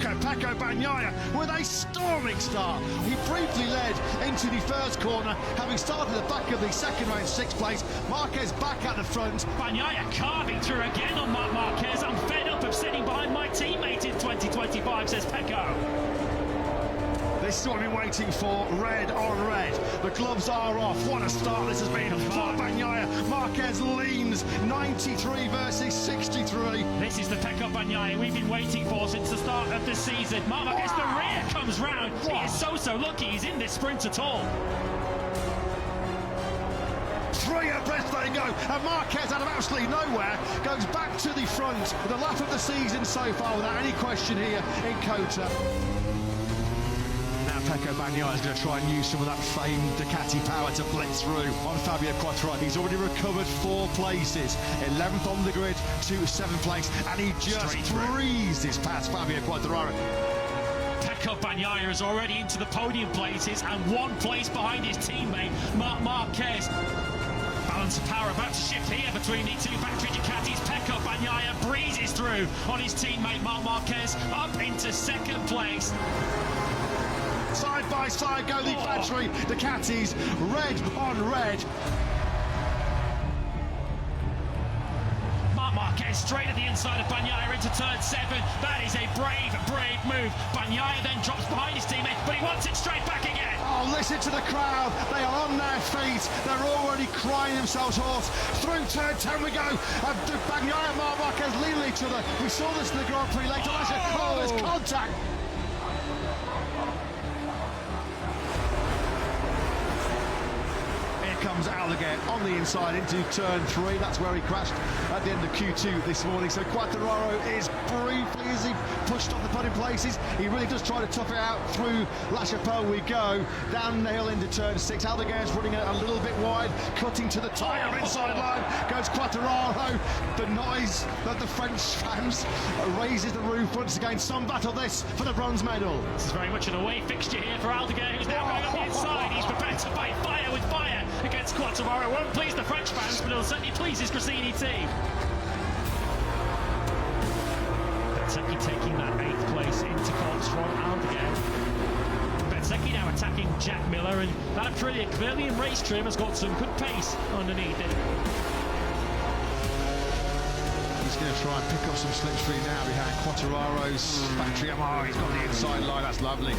Pecco Bagnaia with a storming start. He briefly led into the first corner, having started at the back of the second round, sixth place. Marquez back at the front. Bagnaia carving through again on Marc Marquez. I'm fed up of sitting behind my teammate in 2025, says Pecco. This is what we've been waiting for, red on red. The gloves are off. What a start this has been for Bagnaia. Marquez leans 93 versus 63. This is the Pecco Bagnaia we've been waiting for since the start of the season. Marc Marquez, the rear comes round. He is so lucky he's in this sprint at all. 3 abreast they go, and Marquez out of absolutely nowhere goes back to the front. The lap of the season so far without any question here in COTA. Pecco Bagnaia is going to try and use some of that famed Ducati power to blitz through on Fabio Quartararo. He's already recovered 4 places, 11th on the grid to 7th place, and he just breezes past Fabio Quartararo. Pecco Bagnaia is already into the podium places and 1 place behind his teammate Marc Marquez. Balance of power about to shift here between the 2 factory Ducatis. Pecco Bagnaia breezes through on his teammate Marc Marquez up into 2nd place. Side by side go the factory Ducatis, red on red. Marc Marquez straight at the inside of Bagnaia into turn 7. That is a brave move. Bagnaia then drops behind his teammate, but he wants it straight back again. Oh, listen to the crowd. They are on their feet. They're already crying themselves hoarse. Through turn 10 we go. Bagnaia and Marc Marquez lean each other. We saw this in the Grand Prix later last year. Oh, there's contact. Comes Aldeguer on the inside into turn 3. That's where he crashed at the end of Q2 this morning. So Quartararo is briefly, as he pushed off the podium places, he really does try to tough it out. Through La Chapelle we go, down the hill into turn 6. Aldeguer is running a little bit wide, cutting to the tyre inside line goes Quartararo. The noise that the French fans raises the roof once again. Some battle this for the bronze medal. This is very much an away fixture here for Aldeguer, who's now going on the inside. He's prepared to fight fire with fire against Quartararo. Won't please the French fans, but it'll certainly please his Gresini team. Bezzecchi taking that 8th place into comps from Aldeguer. Bezzecchi now attacking Jack Miller, and that Aprilia clearly in race trim has got some good pace underneath it. He's going to try and pick up some slipstream now behind Quartararo's factory. Oh, he's got the inside line, that's lovely.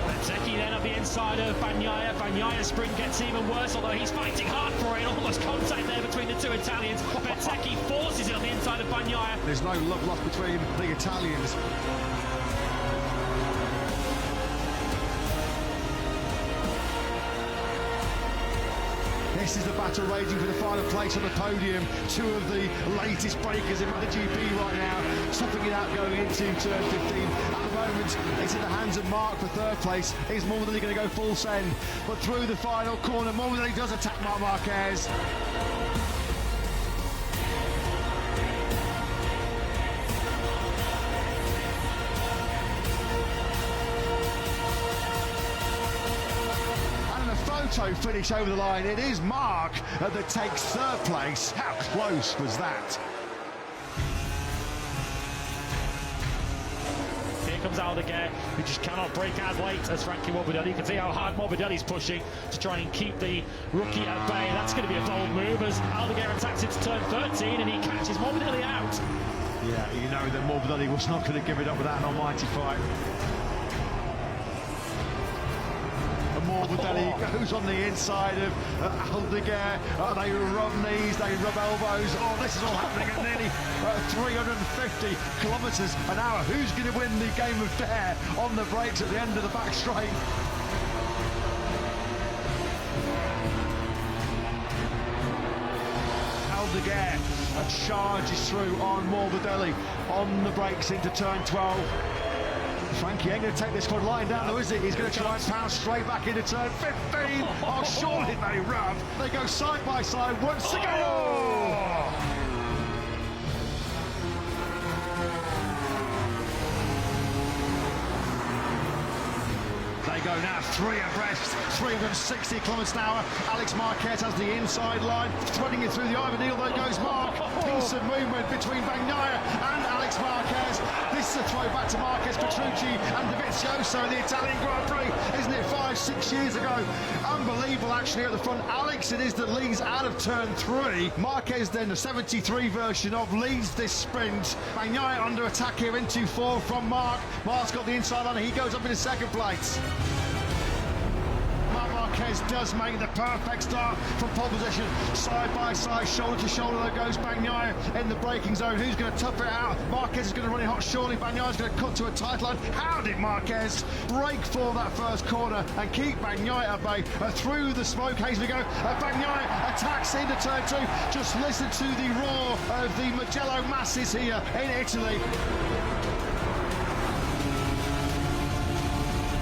Bezzecchi then at the inside of Bagnaia. Bagnaia's sprint gets even worse, although he's fighting hard for it. Almost contact there between the 2 Italians. Bezzecchi forces it on the inside of Bagnaia. There's no love lost between the Italians. This is the battle raging for the final place on the podium. 2 of the latest breakers in MotoGP right now, toughing it out going into turn 15. At the moment, it's in the hands of Marc for 3rd place. Is Morbidelli going to go full send? But through the final corner, Morbidelli does attack Marc Marquez. Photo finish over the line. It is Marc that takes 3rd place. How close was that? Here comes Aldeguer, who just cannot break as late as Frankie Morbidelli. You can see how hard Morbidelli's pushing to try and keep the rookie at bay. That's going to be a bold move as Aldeguer attacks into turn 13 and he catches Morbidelli out. Yeah, you know that Morbidelli was not going to give it up without an almighty fight. Morbidelli goes on the inside of Aldeguer. They rub knees, they rub elbows. Oh, this is all happening at nearly 350 kilometres an hour. Who's going to win the game of dare on the brakes at the end of the back straight? Aldeguer charges through on Morbidelli on the brakes into turn 12. Frankie ain't going to take this one lying down though, is he? He's going to try and pound straight back into turn 15. Oh, surely they rub. They go side by side once again. Oh! They they go now, three abreast, 360 kilometres an hour. Alex Marquez has the inside line, threading it through the eye of a needle. There goes Mark. Piece of movement between Bagnaia and Alex Marquez. This is a throwback to Marquez, Petrucci and Dovizioso in the Italian Grand Prix, isn't it? 5-6 years ago. Unbelievable, actually, at the front. Alex it is that leads out of turn 3. Marquez then, the 73 version of, leads this sprint. Bagnaia under attack here into 4 from Mark. Mark's got the inside line, he goes up into second place. Marquez does make the perfect start from pole position, side by side, shoulder to shoulder. There goes Bagnaia in the braking zone. Who's going to tough it out? Marquez is going to run it hot. Surely Bagnaia's going to cut to a tight line. How did Marquez break for that first corner and keep Bagnaia at bay? Through the smoke haze we go. Bagnaia attacks into turn 2. Just listen to the roar of the Mugello masses here in Italy.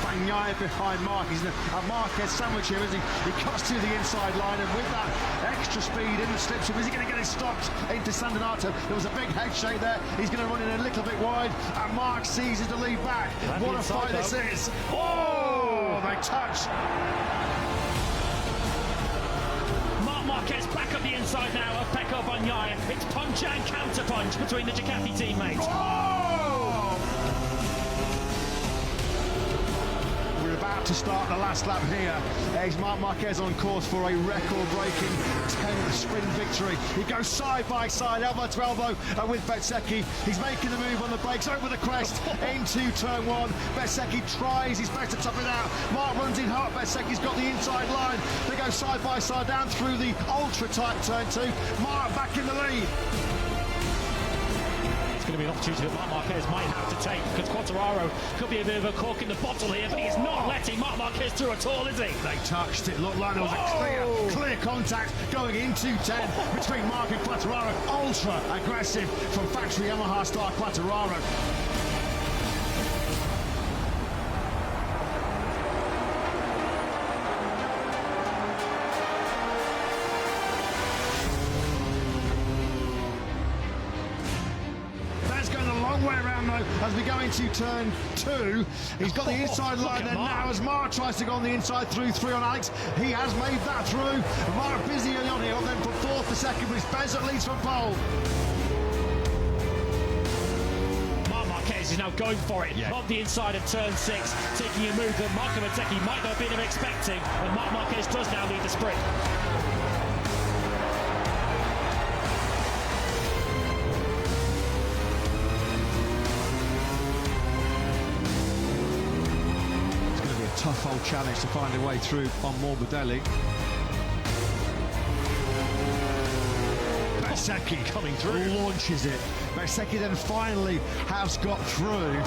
Bagnaia behind Mark. He's a Marquez sandwich here, isn't he? He cuts to the inside line, and with that extra speed in the slipstream, is he going to get it stopped into San Donato? There was a big head shake there. He's going to run in a little bit wide, and Mark seizes the lead back. What a fight this is. Oh, they touch. Marc Marquez back up the inside now of Pecco Bagnaia. It's punch and counter punch between the Ducati teammates. About to start the last lap here. There's Marc Marquez on course for a record-breaking 10th sprint victory. He goes side by side, elbow to elbow with Bezzecchi. He's making the move on the brakes over the crest into turn 1. Bezzecchi tries his best to top it out. Mark runs in hot. Bezzecchi's got the inside line. They go side by side down through the ultra-tight turn 2. Mark back in the lead. It's going to be an opportunity that Marc Marquez might have to take, because Quartararo could be a bit of a cork in the bottle here, but he's not letting Marc Marquez through at all, is he? They touched. It looked like there was a clear contact going into 10 between Mark and Quartararo. Ultra aggressive from factory Yamaha star Quartararo. Way around though as we go into turn 2. He's got the inside line there now as Mark tries to go on the inside through 3 on Alex. He has made that through. Mark busy on here, then from 4th to 2nd, but it's Bez that leads from pole. Marc Marquez is now going for it on the inside of turn 6, taking a move that Marco Bezzecchi might not have been expecting, and Marc Marquez does now lead the sprint. Tough old challenge to find a way through on Morbidelli. Bezzecchi coming through, launches it. Bezzecchi then finally has got through.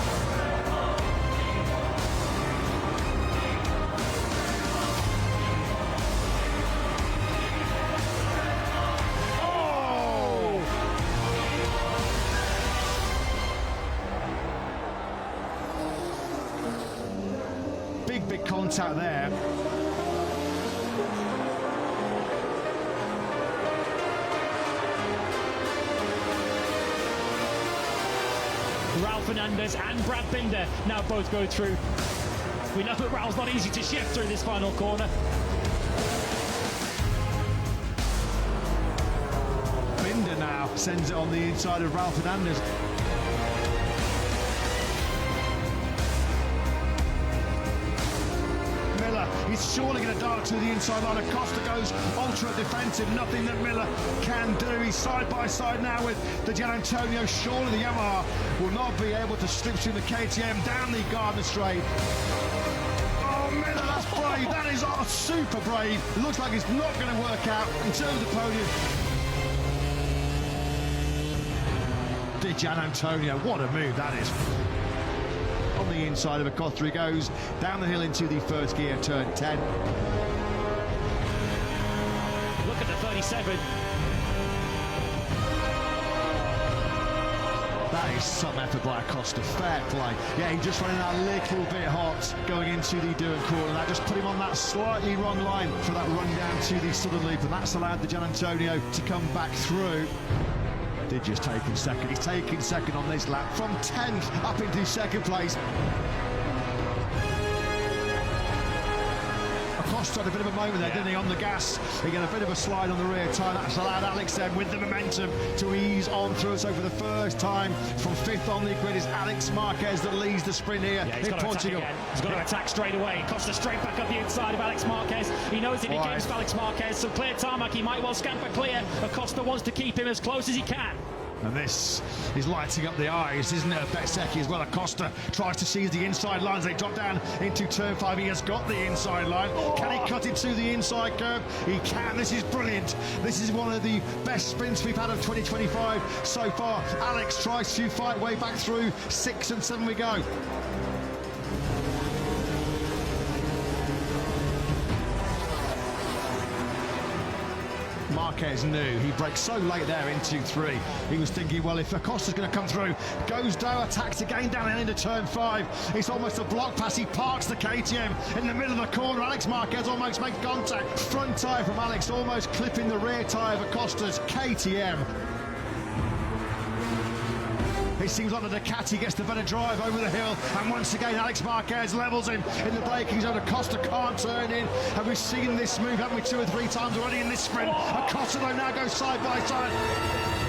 Big contact there. Raul Fernandez and Brad Binder now both go through. We know that Raul's not easy to shift through this final corner. Binder now sends it on the inside of Raul Fernandez. He's surely going to dart to the inside line. Acosta goes ultra defensive, nothing that Miller can do. He's side by side now with the Gianantonio. Surely the Yamaha will not be able to slip through the KTM down the Gardner Straight. Oh, Miller, that's brave. That is super brave. It looks like it's not going to work out in terms of the podium. The Gianantonio, what a move that is. On the inside of Acosta, he goes down the hill into the first gear, turn 10. Look at the 37. That is some effort by Acosta, fair play. Yeah, he just running that little bit hot going into the Durham corner. That just put him on that slightly wrong line for that run down to the southern loop, and that's allowed the Gianantonio to come back through. Digia's taking second. He's taking second on this lap from 10th up into second place. Acosta had a bit of a moment there, didn't he, on the gas. He got a bit of a slide on the rear tyre. That's allowed Alex then, with the momentum, to ease on through. So for the first time from fifth on the grid, is Alex Marquez that leads the sprint here in Portugal. He's got to attack straight away. Costa straight back up the inside of Alex Marquez. He knows if he gains Alex Marquez some clear tarmac, he might well scamper clear. Acosta wants to keep him as close as he can. And this is lighting up the eyes, isn't it, of Bezzecchi as well. Acosta tries to seize the inside lines. They drop down into turn 5. He has got the inside line. Can he cut it to the inside curve? He can. This is brilliant. This is one of the best sprints we've had of 2025 so far. Alex tries to fight way back through. 6 and 7 we go. Marquez knew he braked so late there into 3. He was thinking, well, if Acosta's going to come through, goes down, attacks again down and into turn 5. It's almost a block pass. He parks the KTM in the middle of the corner. Alex Marquez almost makes contact. Front tyre from Alex almost clipping the rear tyre of Acosta's KTM. It seems like the Ducati gets the better drive over the hill, and once again Alex Marquez levels him in the braking zone. Acosta can't turn in, and we've seen this move, haven't we, 2 or 3 times already in this sprint. Acosta though now goes side by side.